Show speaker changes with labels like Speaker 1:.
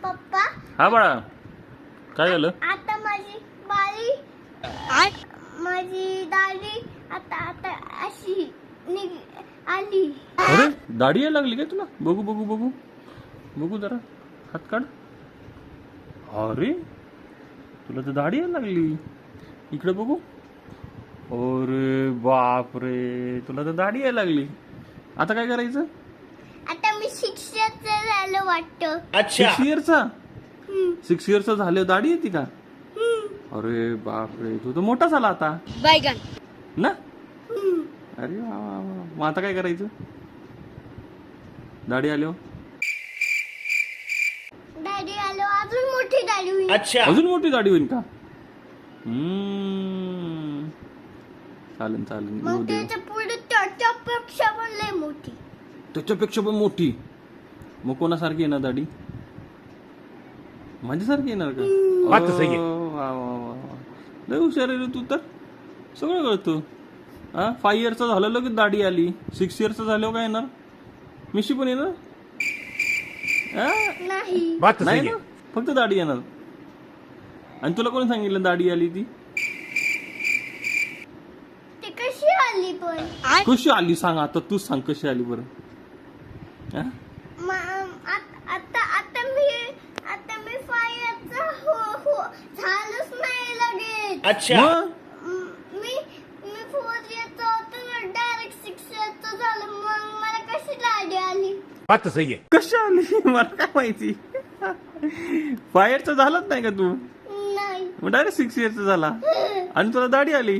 Speaker 1: पप्पा
Speaker 2: हा बाळा, काय झालं?
Speaker 1: आता माझी दाढी आता आता अशी आली.
Speaker 2: अरे दाढी यायला लागली काय तुला? बघू बघू बघू बघू जरा, हात काढ. अरे तुला तर दाढी यायला लागली. इकडे बघू. अरे बाप रे, तुला तर दाढी यायला लागली. आता काय करायचं?
Speaker 1: आता मी 6 इयर्सचं झालं वाटतं.
Speaker 2: 6 इयरचा? 6 इयरचा झालं दाढी येते का? अरे बाप रे, तू तर मोठा झाला आता
Speaker 1: बैगन
Speaker 2: ना. अरे वा वा वा. मग आता काय करायचं? दाढी आल्यावर
Speaker 1: दाढी आलो अजून मोठी दाढी होईल.
Speaker 2: अजून मोठी दाढी होईल का? चालेल चालेल.
Speaker 1: मग त्याच्या पुढे त्याच्यापेक्षा पण लय मोठी.
Speaker 2: त्याच्यापेक्षा पण मोठी. मग कोणासारखी येणार दाढी? माझ्यासारखी येणार का?
Speaker 3: बात तर सही आहे.
Speaker 2: वा वा वा वा. लय हुशार आहे रे तू तर, सगळं कळतो. हा 5 इयरचा झालं लगेच दाढी आली. 6 इयरचा झाल्यावर काय येणार? मिशी पण येणार?
Speaker 1: नाही
Speaker 3: बात तर
Speaker 2: नाही
Speaker 3: सही
Speaker 2: ना,
Speaker 3: आहे.
Speaker 2: फक्त दाढी येणार. आणि तुला कोणी सांगितलं दाढी आली ती?
Speaker 1: ती कशी आली पण?
Speaker 2: कशी आली सांग आता, तूच सांग कशी आली बरं. हा?
Speaker 1: आता मी 5 इयर्सचा झालंच नाही लगेच.
Speaker 2: मग?
Speaker 1: मी 4 इयर्सचा होतो डायरेक्ट 6 इयर्सचा झालं. मग मला कशी दाढी आली?
Speaker 3: बात तर सही आहे.
Speaker 2: कशी आली मला काय माहिती. 5 इयरचा झालाच नाही का तू?
Speaker 1: नाही
Speaker 2: मग डायरेक्ट 6 इयरचा झाला आणि तुला दाढी आली.